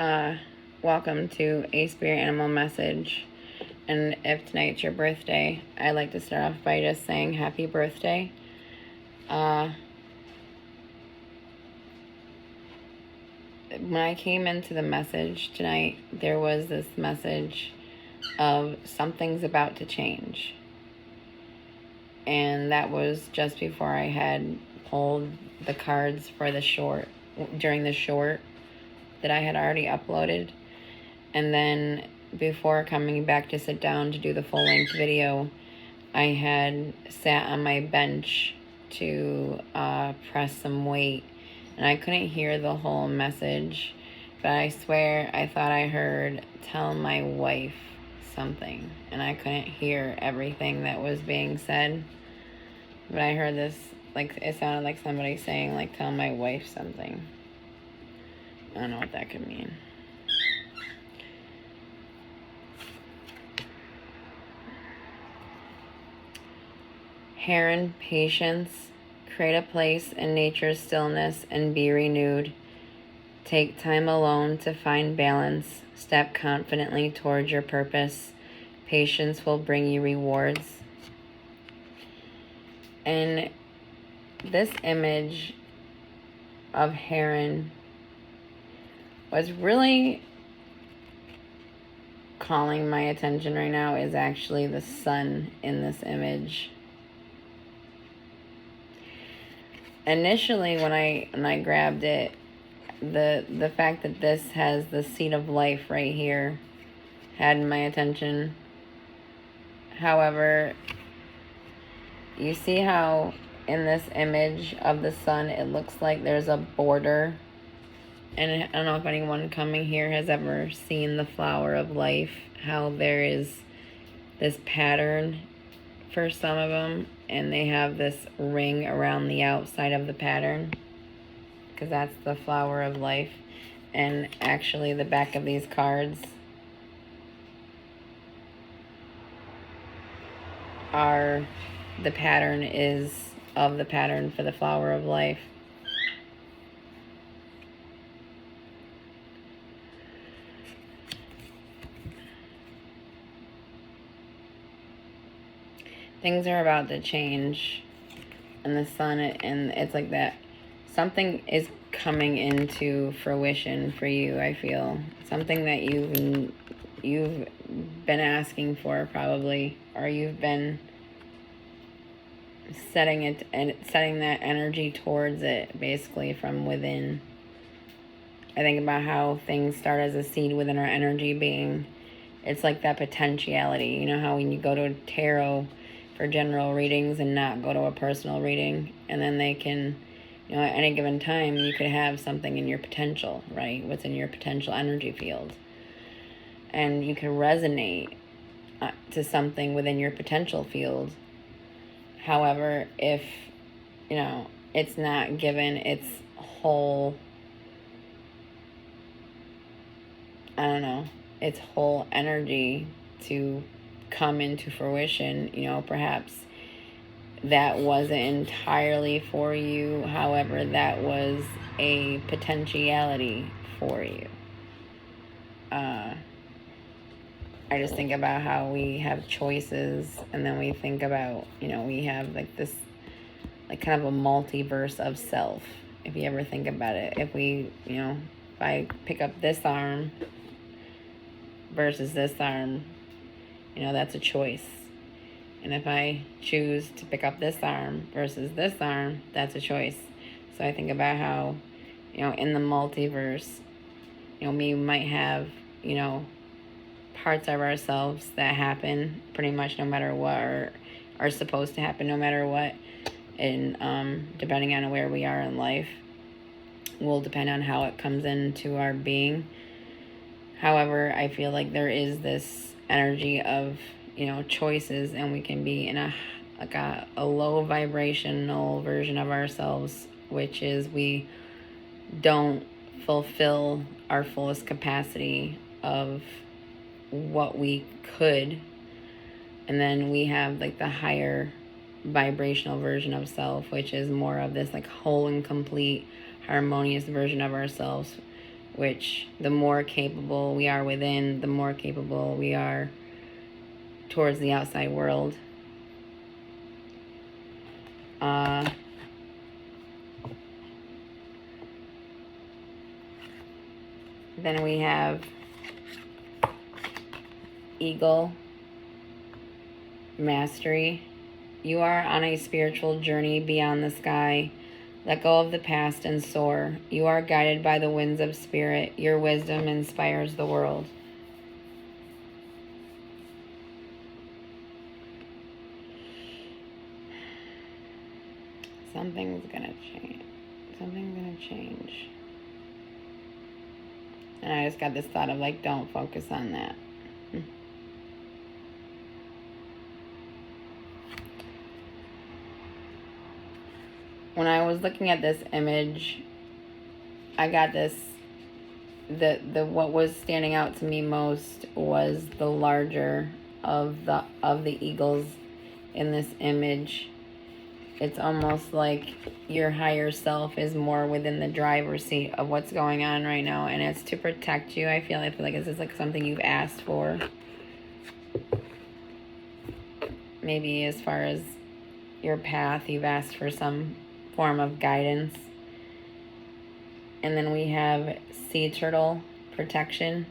Uh, Welcome to a spirit animal message. And if tonight's your birthday, I'd like to start off by just saying happy birthday. When I came into the message tonight, there was this message of something's about to change. And that was just before I had pulled the cards for the short, during the short that I had already uploaded. And then before coming back to sit down to do the full-length video, I had sat on my bench to press some weight. And I couldn't hear the whole message, but I swear I thought I heard tell my wife something. And I couldn't hear everything that was being said. But I heard this, like, it sounded like somebody saying, like, tell my wife something. I don't know what that could mean. Heron, patience, create a place in nature's stillness and be renewed. Take time alone to find balance. Step confidently towards your purpose. Patience will bring you rewards. And this image of heron was really calling my attention right now is actually the sun in this image. Initially, when I grabbed it, the fact that this has the seed of life right here had my attention. However, you see how in this image of the sun, it looks like there's a border. And I don't know if anyone coming here has ever seen the flower of life, how there is this pattern for some of them, and they have this ring around the outside of the pattern, because that's the flower of life. And actually the back of these cards are, the pattern is of the pattern for the flower of life. Things are about to change in the sun, and it's like that. Something is coming into fruition for you, I feel. Something that you've been asking for probably, or you've been setting it and setting that energy towards it basically from within. I think about how things start as a seed within our energy being. It's like that potentiality. You know how when you go to a tarot for general readings and not go to a personal reading, and then they can, you know, at any given time you could have something in your potential, right? What's in your potential energy field, and you can resonate to something within your potential field. However, if, you know, it's not given its whole, its whole energy to come into fruition, you know, perhaps that wasn't entirely for you. However, that was a potentiality for you. I just think about how we have choices, and then we think about, you know, we have like this, like kind of a multiverse of self. If you ever think about it, if we, you know, if I pick up this arm versus this arm, you know, that's a choice. And if I choose to pick up this arm versus this arm, that's a choice. So I think about how, you know, in the multiverse, you know, we might have, you know, parts of ourselves that happen pretty much no matter what, or are supposed to happen no matter what. And depending on where we are in life will depend on how it comes into our being. However, I feel like there is this energy of, you know, choices, and we can be in a low vibrational version of ourselves, which is we don't fulfill our fullest capacity of what we could. And then we have like the higher vibrational version of self, which is more of this like whole and complete harmonious version of ourselves, which the more capable we are within, the more capable we are towards the outside world. Then we have Eagle, Mastery. You are on a spiritual journey beyond the sky. Let go of the past and soar. You are guided by the winds of spirit. Your wisdom inspires the world. Something's gonna change. Something's gonna change. And I just got this thought of like, don't focus on that. When I was looking at this image, I got this, the what was standing out to me most was the larger of the eagles in this image. It's almost like your higher self is more within the driver's seat of what's going on right now, and it's to protect you. I feel like this is like something you've asked for. Maybe as far as your path, you've asked for some form of guidance. And then we have sea turtle, protection.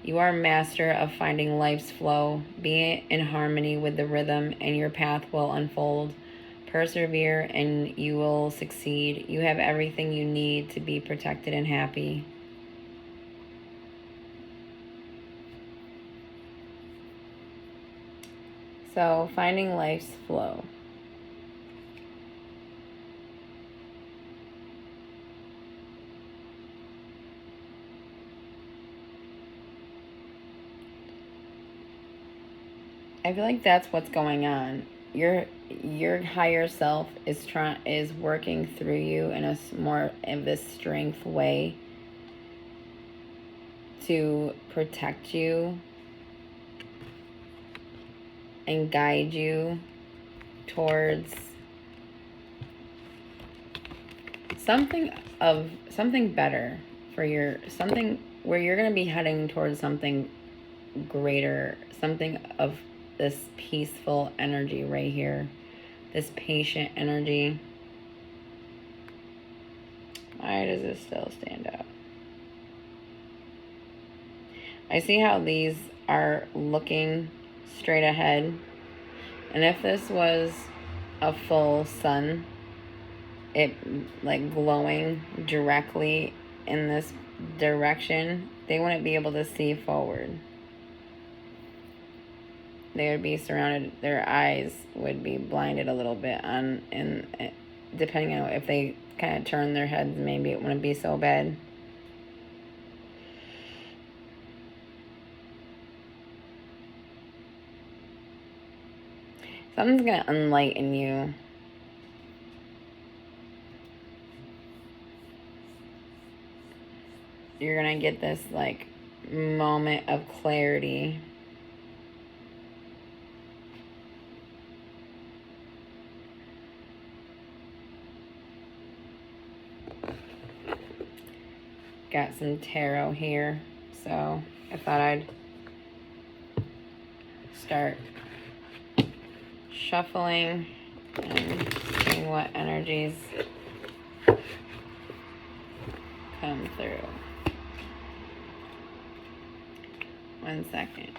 You are a master of finding life's flow. Be in harmony with the rhythm and your path will unfold. Persevere and you will succeed. You have everything you need to be protected and happy. So, finding life's flow. I feel like that's what's going on. Your higher self is working through you in a more of this strength way to protect you and guide you towards something better for something where you're going to be heading towards something greater, something of this peaceful energy right here, this patient energy. Why does this still stand out? I see how these are looking straight ahead, and if this was a full sun, it like glowing directly in this direction, they wouldn't be able to see forward. They would be surrounded, their eyes would be blinded a little bit on, and depending on if they kind of turn their heads, maybe it wouldn't be so bad. Something's going to enlighten you. You're going to get this like moment of clarity. Got some tarot here, so I thought I'd start shuffling and seeing what energies come through. 1 second.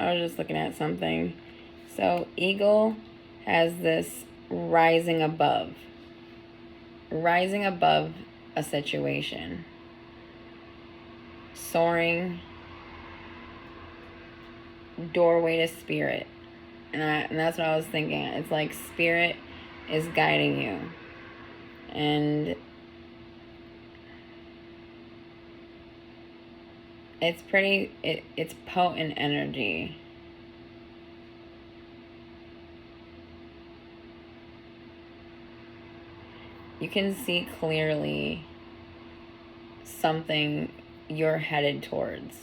I was just looking at something. So eagle has this rising above a situation, soaring, doorway to spirit. And that's what I was thinking. It's like spirit is guiding you. And it's it's potent energy. You can see clearly something you're headed towards.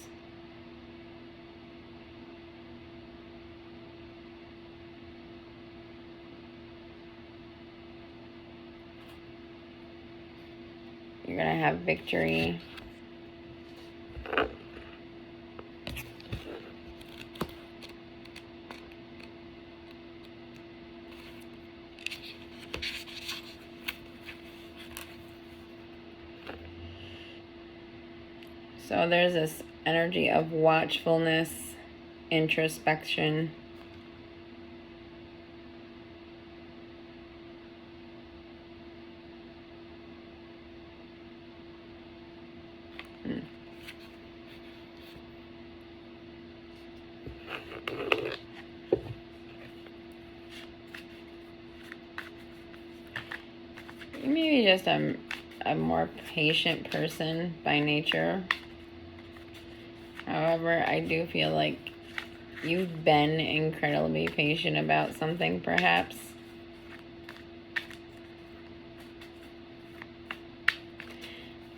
You're going to have victory. So there's this energy of watchfulness, introspection. Maybe just a more patient person by nature. However, I do feel like you've been incredibly patient about something, perhaps.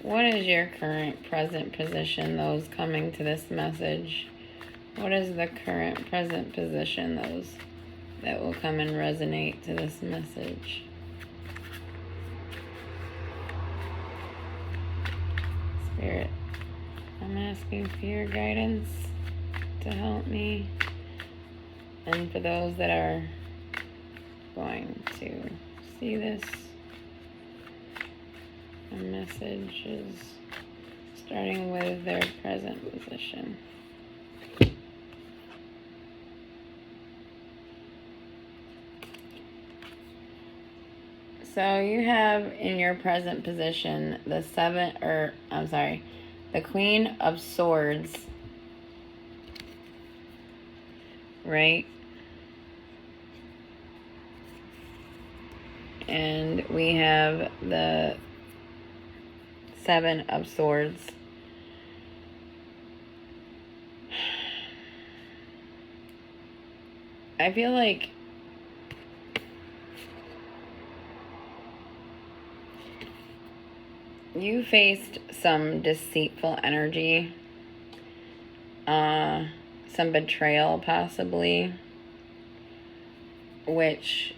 What is your current present position, those coming to this message? What is the current present position, those that will come and resonate to this message? Spirit, I'm asking for your guidance to help me. And for those that are going to see this, the message is starting with their present position. So you have in your present position the Queen of Swords, right? And we have the Seven of Swords. I feel like you faced some deceitful energy, some betrayal possibly, which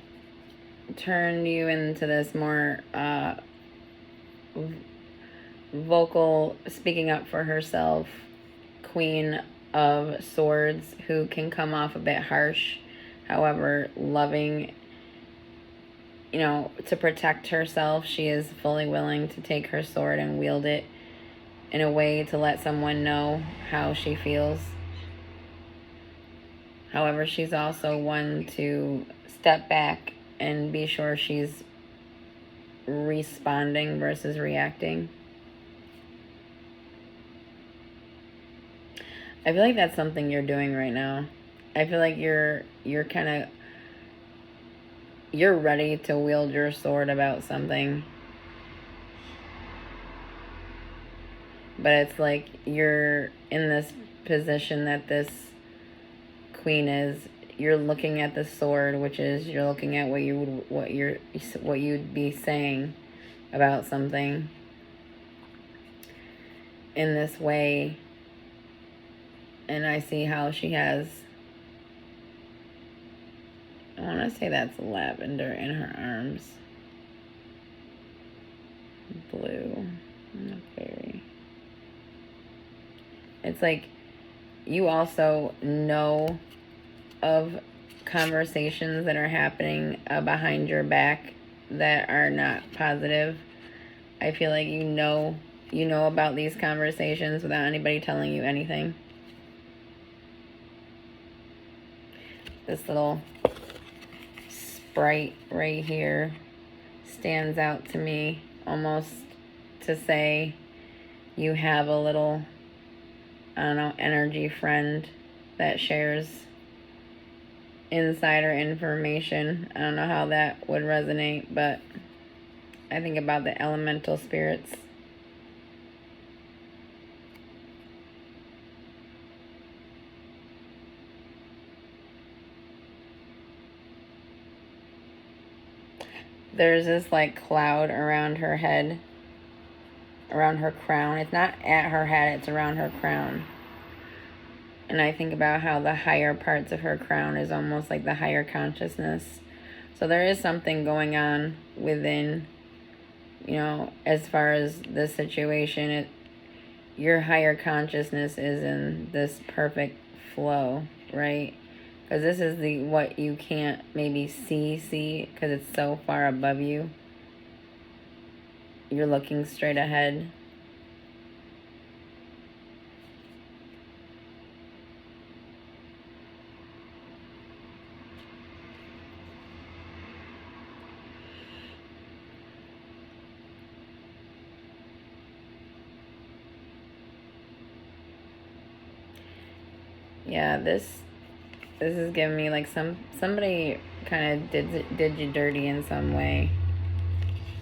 turned you into this more vocal, speaking up for herself, Queen of Swords, who can come off a bit harsh, however loving. You know, to protect herself, she is fully willing to take her sword and wield it in a way to let someone know how she feels. However, she's also one to step back and be sure she's responding versus reacting. I feel like that's something you're doing right now. I feel like you're ready to wield your sword about something. But it's like you're in this position that this queen is. You're looking at the sword, which is you're looking at what you'd be saying about something in this way. And I see how she has, I want to say that's lavender in her arms. Blue. Not very. It's like you also know of conversations that are happening behind your back that are not positive. I feel like you know about these conversations without anybody telling you anything. This little sprite right here stands out to me, almost to say you have a little, I don't know, energy friend that shares insider information. I don't know how that would resonate, but I think about the elemental spirits. There's this like cloud around her head, around her crown. It's not at her head, it's around her crown. And I think about how the higher parts of her crown is almost like the higher consciousness. So there is something going on within you know, as far as this situation, your higher consciousness is in this perfect flow, right? Because this is the what you can't maybe see because it's so far above you. You're looking straight ahead. Yeah, this is giving me like somebody kind of did you dirty in some way,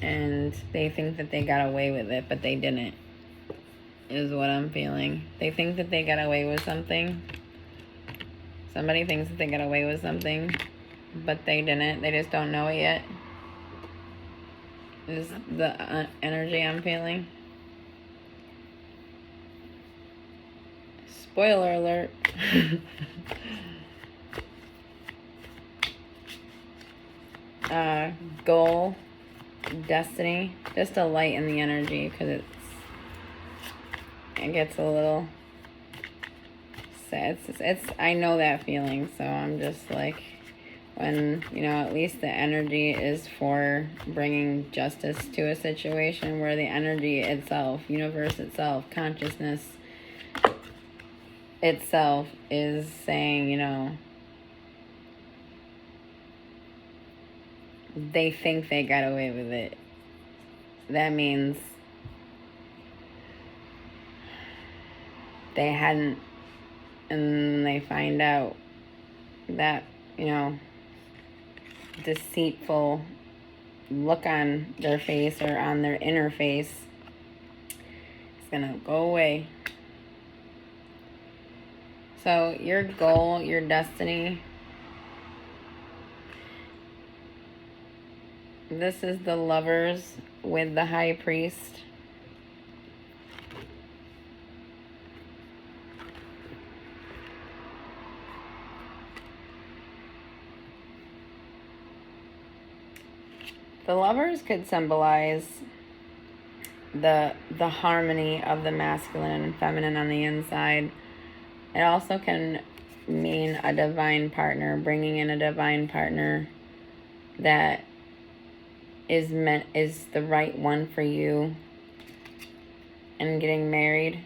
and they think that they got away with it, but they didn't. Is what I'm feeling. They think that they got away with something. Somebody thinks that they got away with something, but they didn't. They just don't know it yet. Is the energy I'm feeling. Spoiler alert. Goal, destiny, just a light in the energy, because it gets a little sad. It's I know that feeling, so I'm just like, when, you know, at least the energy is for bringing justice to a situation, where the energy itself, universe itself, consciousness itself is saying, you know, they think they got away with it. That means they hadn't, and they find out that, you know, deceitful look on their face or on their inner face is gonna go away. So your goal, your destiny, this is the Lovers with the High Priest. The Lovers could symbolize the harmony of the masculine and feminine on the inside. It also can mean a divine partner, bringing in a divine partner that is the right one for you, and getting married.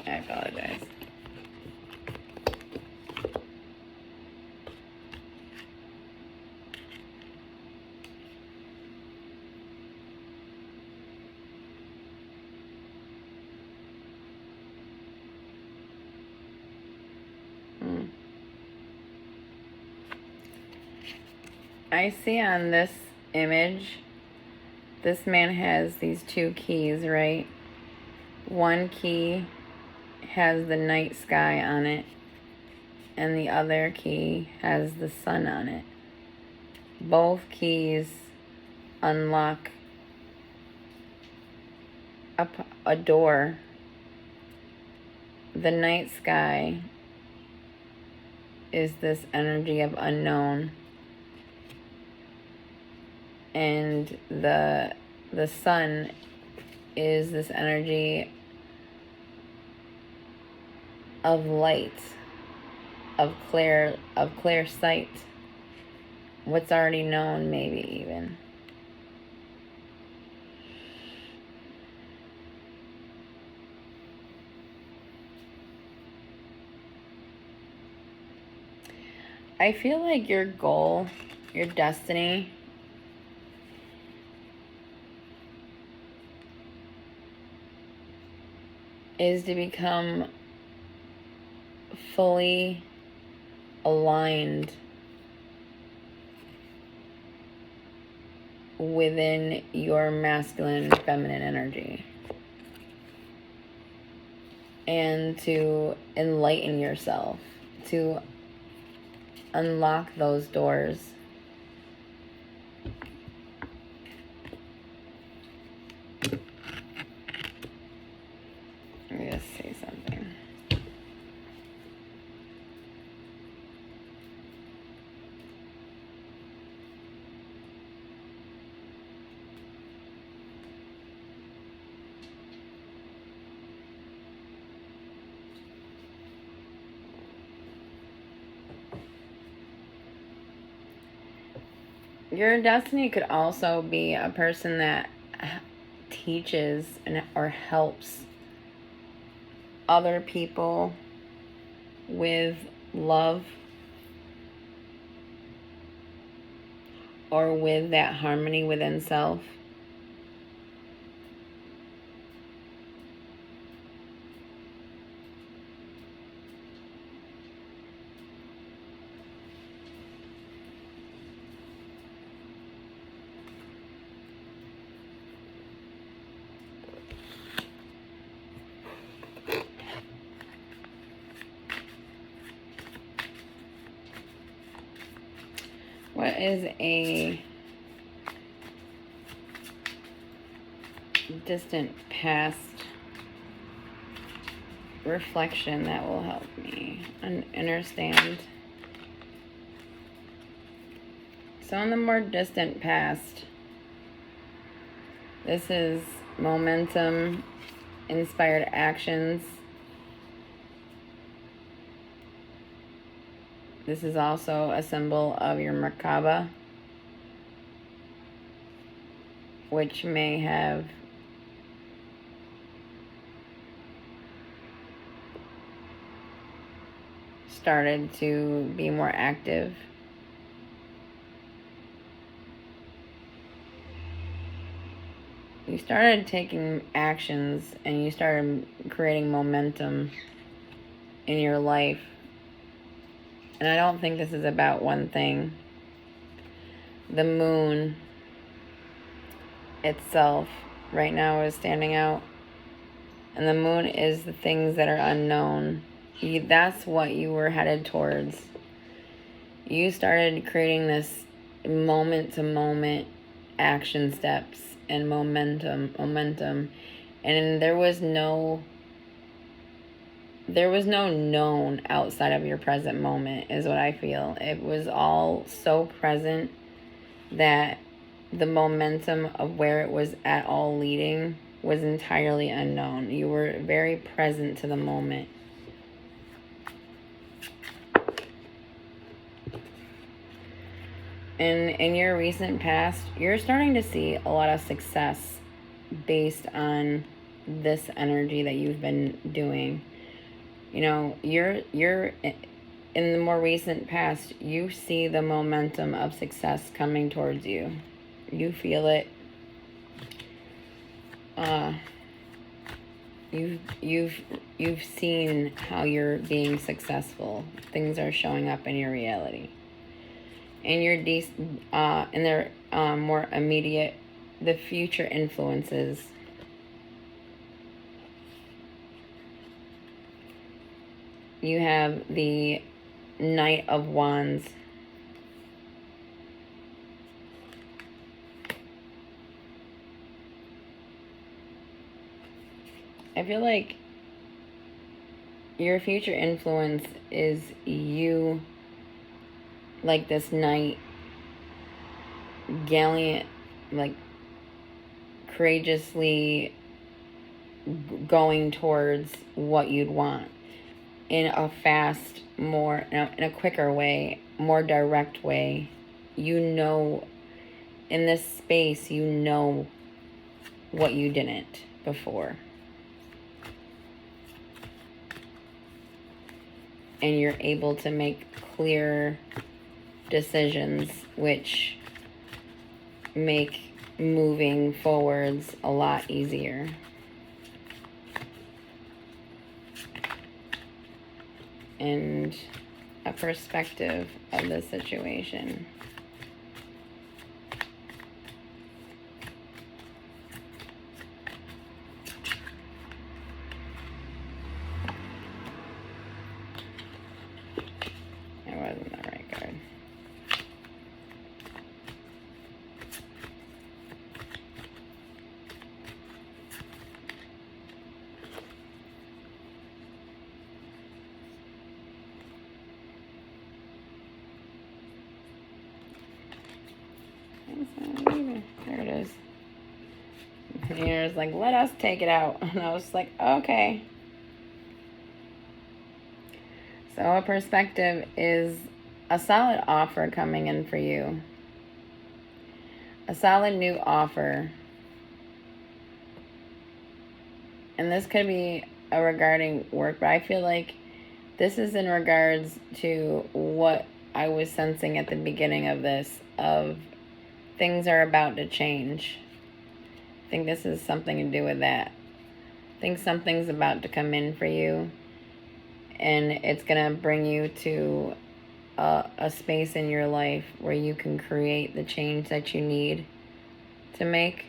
I apologize. I see on this image, this man has these two keys, right? One key has the night sky on it, and the other key has the sun on it. Both keys unlock a door. The night sky is this energy of unknown, and the sun is this energy of light, of clear sight, what's already known, maybe even. I feel like your goal, your destiny, is to become fully aligned within your masculine and feminine energy, and to enlighten yourself, to unlock those doors. Let me just say something. Your destiny could also be a person that teaches or helps other people with love or with that harmony within self. What is a distant past reflection that will help me understand? So in the more distant past, this is momentum, inspired actions. This is also a symbol of your Merkaba, which may have started to be more active. You started taking actions and you started creating momentum in your life. And I don't think this is about one thing. The moon itself right now is standing out. And the moon is the things that are unknown. That's what you were headed towards. You started creating this moment to moment action steps and momentum. And there was no known outside of your present moment, is what I feel. It was all so present that the momentum of where it was at all leading was entirely unknown. You were very present to the moment. And in your recent past, you're starting to see a lot of success based on this energy that you've been doing. You know, you're in the more recent past, you see the momentum of success coming towards you. You feel it. You've seen how you're being successful. Things are showing up in your reality. And you're and they're more immediate, the future influences. You have the Knight of Wands. I feel like your future influence is you, like this knight, gallant, like courageously going towards what you'd want in a fast, more, in a quicker way, more direct way. You know, in this space, you know what you didn't before. And you're able to make clear decisions, which make moving forwards a lot easier. And a perspective of the situation. That wasn't the right card. There it is. And you're just like, let us take it out. And I was like, okay. So a perspective is a solid offer coming in for you. a solid new offer. And this could be regarding work, but I feel like this is in regards to what I was sensing at the beginning of this, of things are about to change. I think this is something to do with that. I think something's about to come in for you, and it's going to bring you to a space in your life where you can create the change that you need to make.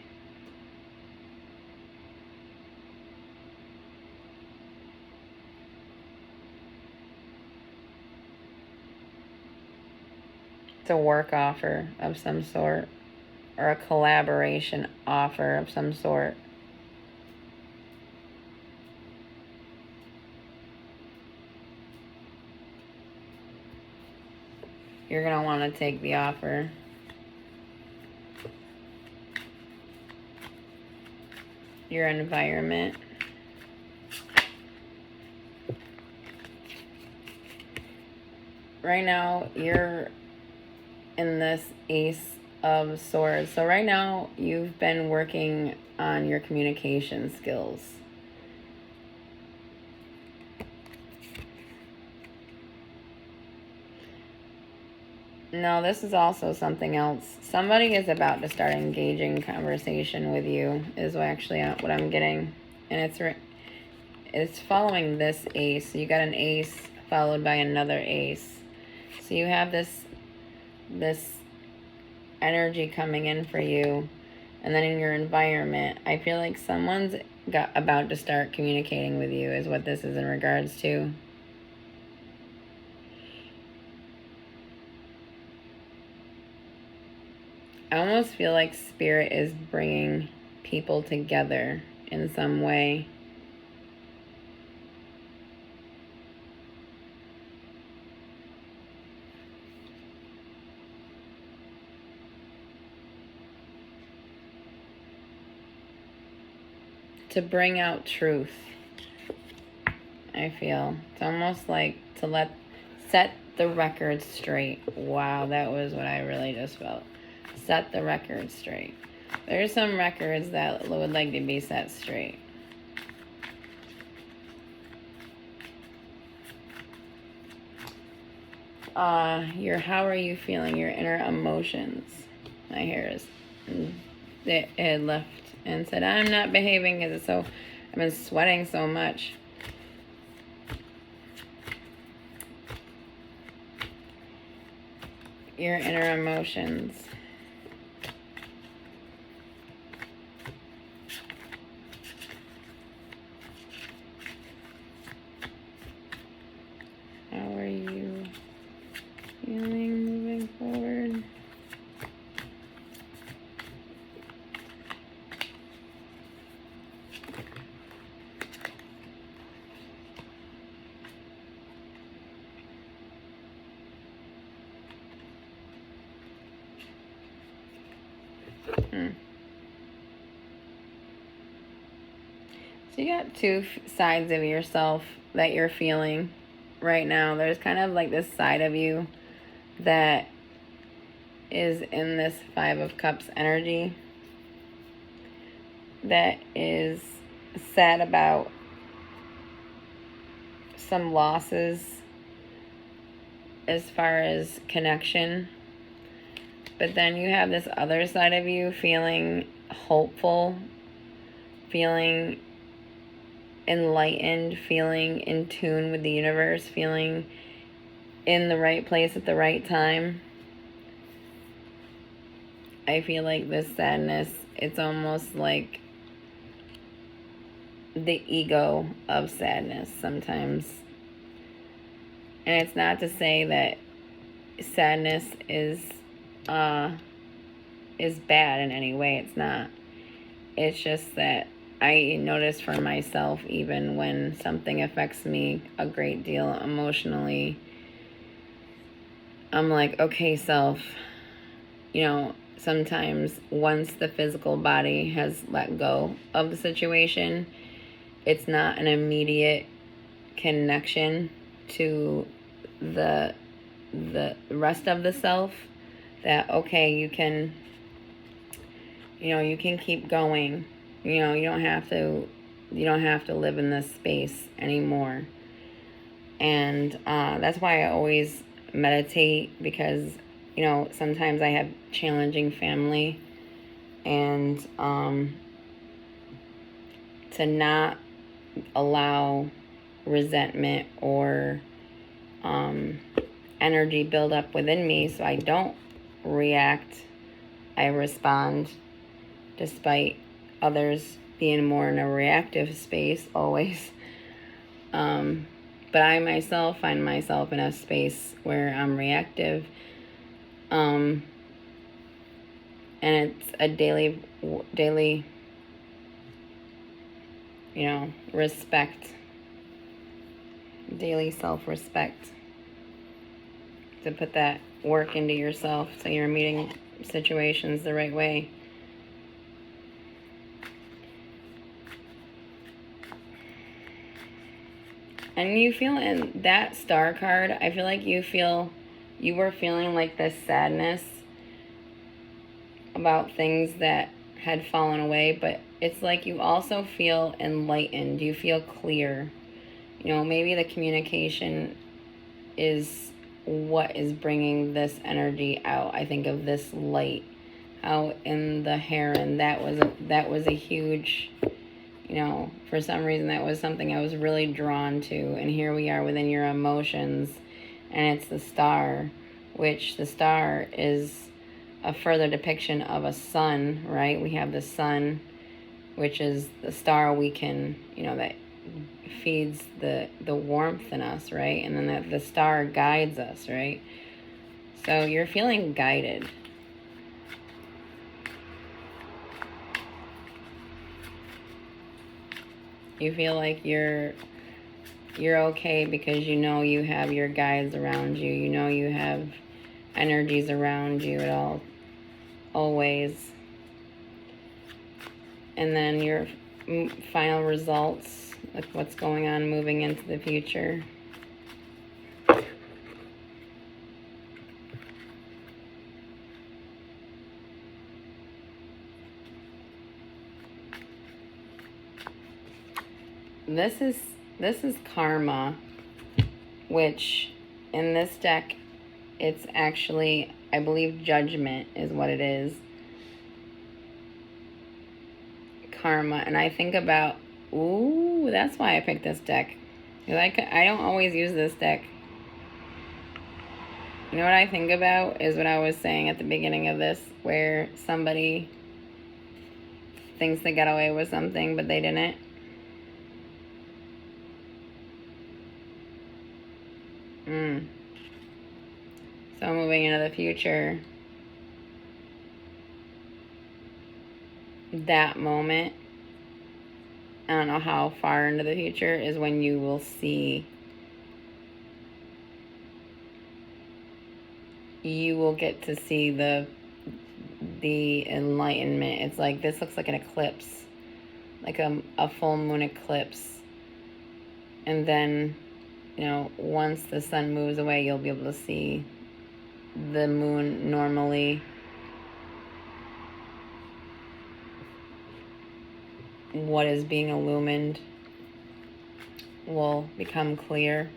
It's a work offer of some sort, or a collaboration offer of some sort. You're going to want to take the offer. Your environment. Right now, you're in this Ace of Swords. So right now, you've been working on your communication skills. No, this is also something else. Somebody is about to start engaging conversation with you, is actually what I'm getting. And it's following this ace. So you got an ace followed by another ace. So you have this energy coming in for you. And then in your environment, I feel like someone's about to start communicating with you, is what this is in regards to. I almost feel like Spirit is bringing people together in some way. To bring out truth, I feel. It's almost like to set the record straight. Wow, that was what I really just felt. Set the record straight. There's some records that would like to be set straight. How are you feeling? Your inner emotions. My hair is, it had left and said, I'm not behaving because I've been sweating so much. Your inner emotions. How are you feeling moving forward? So you got two sides of yourself that you're feeling right now. There's kind of like this side of you that is in this Five of Cups energy that is sad about some losses as far as connection. But then you have this other side of you feeling hopeful, feeling enlightened, feeling in tune with the universe, feeling in the right place at the right time. I feel like this sadness, it's almost like the ego of sadness sometimes. And it's not to say that sadness is bad in any way. It's not. It's just that I notice for myself, even when something affects me a great deal emotionally, I'm like, okay, self, sometimes once the physical body has let go of the situation, it's not an immediate connection to the rest of the self that, okay, you can you can keep going. You don't have to live in this space anymore. And that's why I always meditate, because sometimes I have challenging family, and to not allow resentment or energy build up within me, so I don't react, I respond, despite others being more in a reactive space always. But I myself find myself in a space where I'm reactive. And it's a daily, respect, daily self-respect, to put that work into yourself so you're meeting situations the right way. And you feel in that star card, I feel like you were feeling like this sadness about things that had fallen away, but it's like you also feel enlightened. You feel clear. Maybe the communication is what is bringing this energy out. I think of this light out in the heron. That was a huge, for some reason that was something I was really drawn to. And here we are within your emotions, and it's the star, which the star is a further depiction of a sun, right? We have the sun, which is the star we can, that feeds the warmth in us, right? And then the star guides us, right? So you're feeling guided. You feel like you're okay because you have your guides around you. You have energies around you at all, always. And then your final results, like what's going on moving into the future. This is karma, which in this deck, it's actually, I believe, judgment is what it is. Karma. And I think about, ooh, that's why I picked this deck. Because I don't always use this deck. You know what I think about is what I was saying at the beginning of this, where somebody thinks they got away with something, but they didn't. So moving into the future, that moment, I don't know how far into the future, is when you will see, you will get to see the enlightenment. It's like, this looks like an eclipse, like a full moon eclipse. And then, once the sun moves away, you'll be able to see the moon normally. What is being illumined will become clear.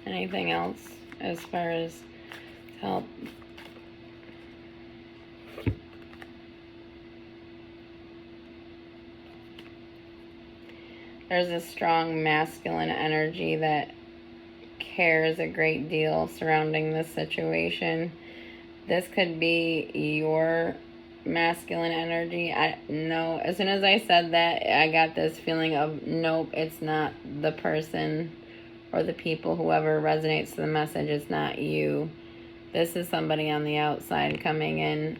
Anything else as far as help? There's a strong masculine energy that cares a great deal surrounding this situation. This could be your masculine energy. No, as soon as I said that, I got this feeling of, nope, it's not the person or the people, whoever resonates to the message, it's not you. This is somebody on the outside coming in.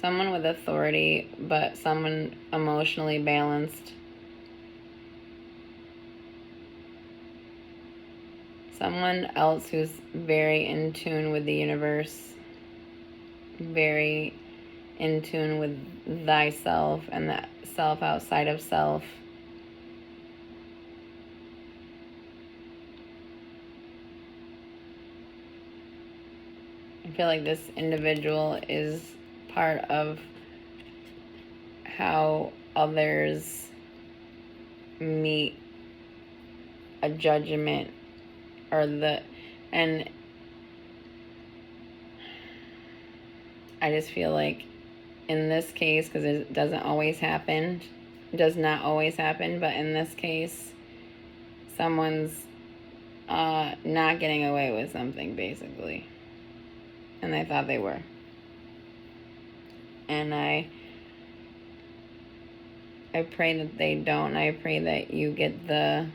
Someone with authority, but someone emotionally balanced. Someone else who's very in tune with the universe, very in tune with thyself and the self outside of self. feel like this individual is part of how others meet a judgment and I just feel like in this case, because it does not always happen, but in this case, someone's not getting away with something, basically. And they thought they were. And I pray that they don't. I pray that you get the,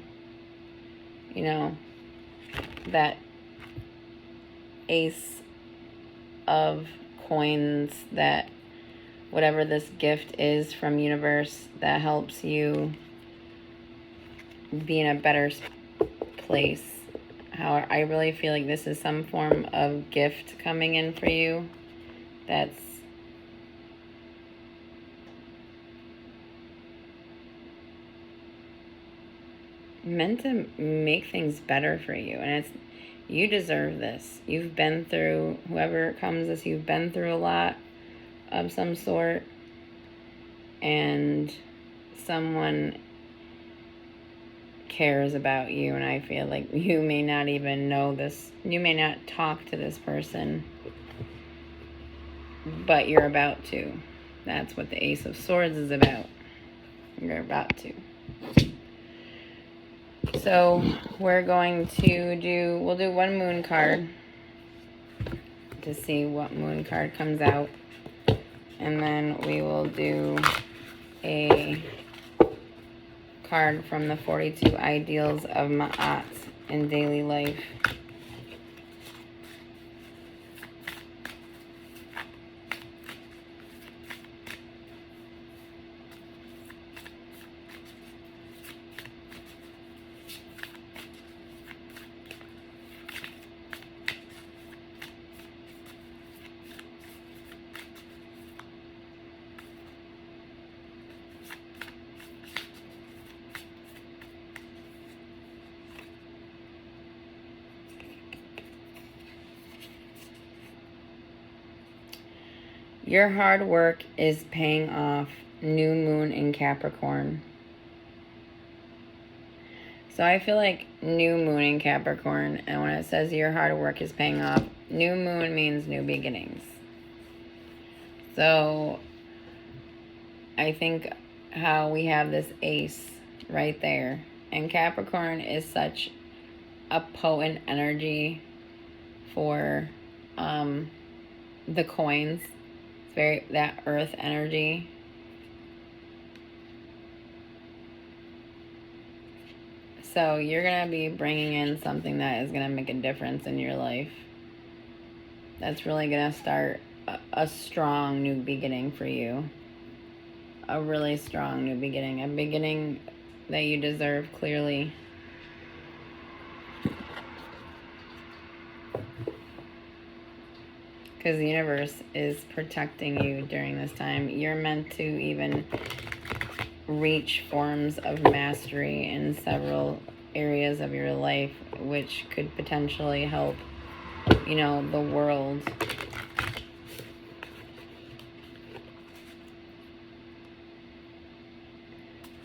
that ace of coins, that whatever this gift is from universe that helps you be in a better place. How I really feel like this is some form of gift coming in for you that's meant to make things better for you. And you deserve this. You've been through, whoever comes this, you've been through a lot of some sort, and someone cares about you. And I feel like you may not even know this, you may not talk to this person, but you're about to. That's what the Ace of Swords is about. You're about to. So we're going to we'll do one moon card to see what moon card comes out. And then we will do a card from the 42 Ideals of Ma'at in Daily Life. Your hard work is paying off. New moon in Capricorn. So I feel like new moon in Capricorn, and when it says your hard work is paying off, new moon means new beginnings. So I think how we have this ace right there, and Capricorn is such a potent energy for the coins. It's very that earth energy. So you're going to be bringing in something that is going to make a difference in your life. That's really going to start a strong new beginning for you. A really strong new beginning. A beginning that you deserve, clearly. Because the universe is protecting you during this time. You're meant to even reach forms of mastery in several areas of your life, which could potentially help, the world.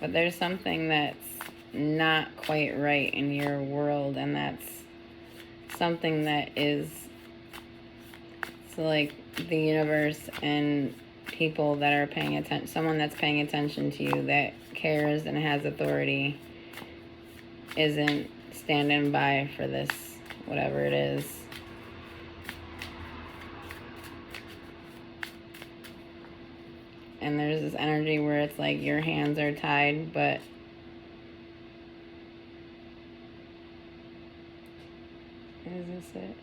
But there's something that's not quite right in your world, and that's something that is, so like the universe and people that are paying attention, someone that's paying attention to you, that cares and has authority, isn't standing by for this, whatever it is. And there's this energy where it's like your hands are tied, but is this it?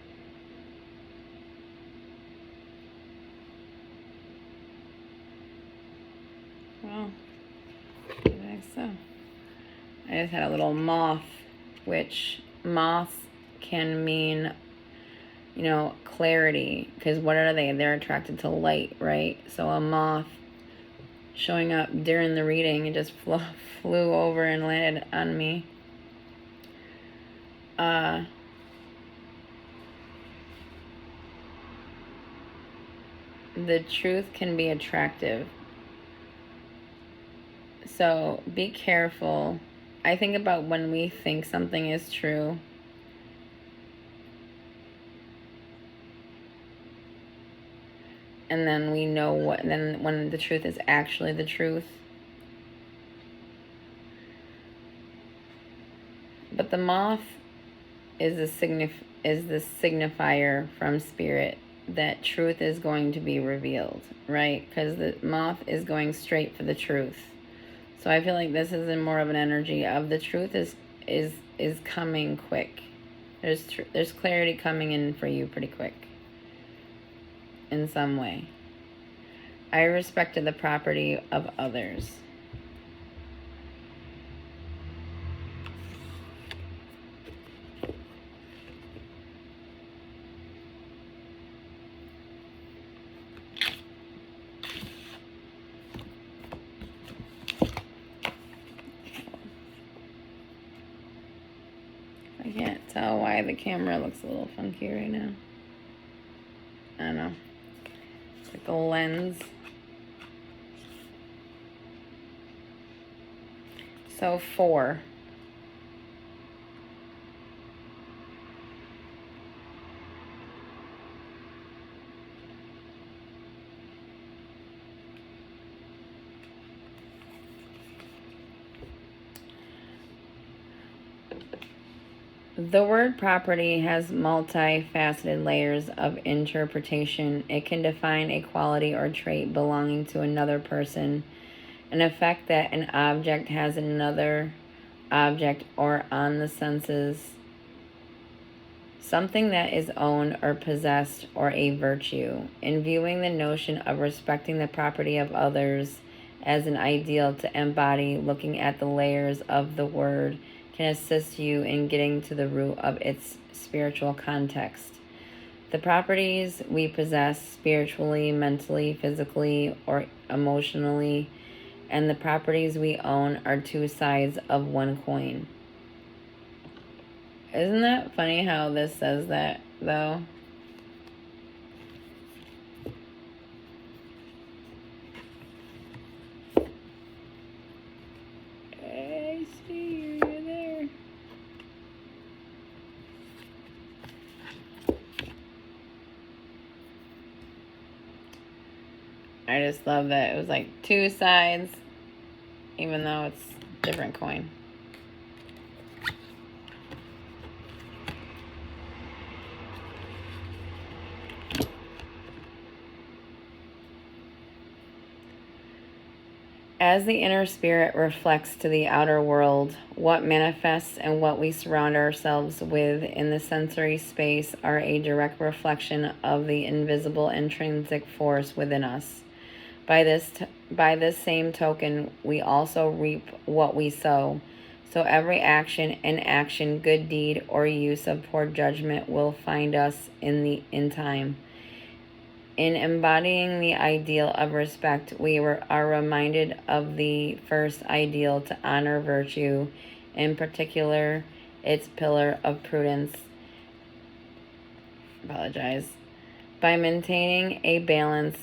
Well, I think so. I just had a little moth, which moths can mean, clarity. Because what are they? They're attracted to light, right? So a moth showing up during the reading, it just flew over and landed on me. the truth can be attractive. So be careful. I think about when we think something is true, and then we know what, and then when the truth is actually the truth. But the moth is the signifier from spirit that truth is going to be revealed, right? Because the moth is going straight for the truth. So I feel like this is in more of an energy of the truth is coming quick. There's clarity coming in for you pretty quick in some way. I respected the property of others. I can't tell why the camera looks a little funky right now. I don't know. It's like a lens. So 4. The word property has multifaceted layers of interpretation. It can define a quality or trait belonging to another person, an effect that an object has another object, or on the senses, something that is owned or possessed, or a virtue. In viewing the notion of respecting the property of others as an ideal to embody, looking at the layers of the word can assist you in getting to the root of its spiritual context. The properties we possess spiritually, mentally, physically, or emotionally, and the properties we own are two sides of one coin. Isn't that funny how this says that, though? I see you're there. I just love that it was like two sides, even though it's different coin. As the inner spirit reflects to the outer world, what manifests and what we surround ourselves with in the sensory space are a direct reflection of the invisible intrinsic force within us. By this same token, we also reap what we sow. So every action, inaction, good deed, or use of poor judgment will find us in time. In embodying the ideal of respect, we are reminded of the first ideal to honor virtue, in particular, its pillar of prudence. By maintaining a balanced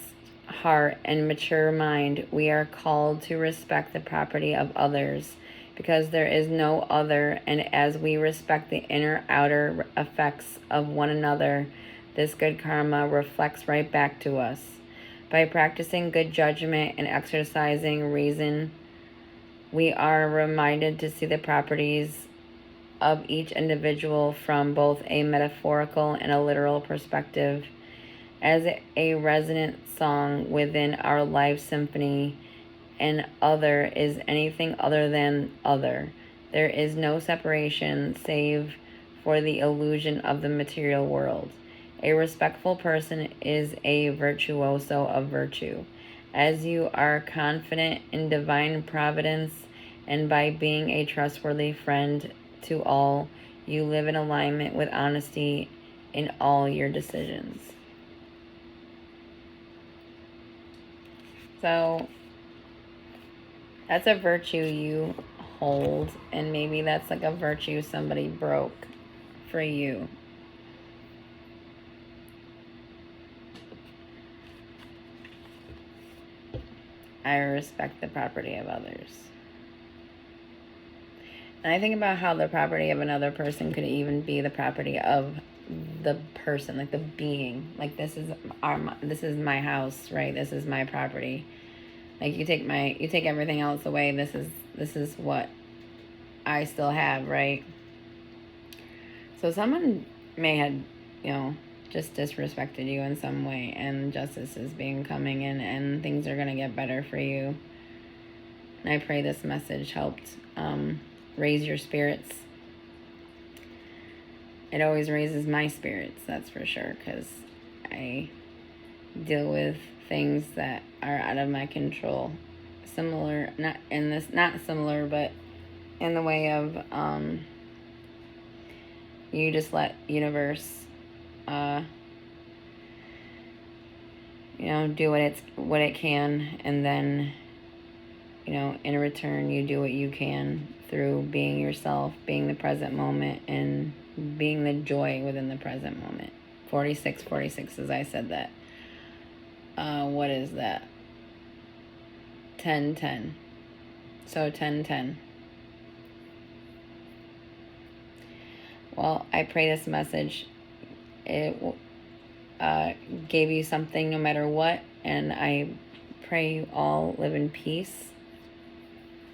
heart and mature mind, we are called to respect the property of others, because there is no other, and as we respect the inner outer effects of one another, this good karma reflects right back to us. By practicing good judgment and exercising reason, we are reminded to see the properties of each individual from both a metaphorical and a literal perspective. As a resonant song within our life symphony, and other is anything other than other. There is no separation save for the illusion of the material world. A respectful person is a virtuoso of virtue. As you are confident in divine providence, and by being a trustworthy friend to all, you live in alignment with honesty in all your decisions. So that's a virtue you hold, and maybe that's like a virtue somebody broke for you. I respect the property of others. And I think about how the property of another person could even be the property of the person, like the being. Like this is my house, right? This is my property. Like you take everything else away. This is what I still have, right? So someone may have, just disrespected you in some way, and justice is coming in, and things are gonna get better for you. And I pray this message helped raise your spirits. It always raises my spirits, that's for sure, because I deal with things that are out of my control. Not similar, but in the way of you just let universe do what it can, and then in return you do what you can through being yourself, being the present moment, and being the joy within the present moment. 46 as I said that. What is that? 10-10. So 10-10. Well, I pray this message, it gave you something no matter what, and I pray you all live in peace.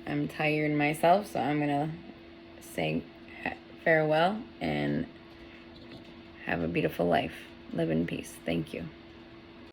I'm tired myself, so I'm gonna say farewell and have a beautiful life. Live in peace. Thank you.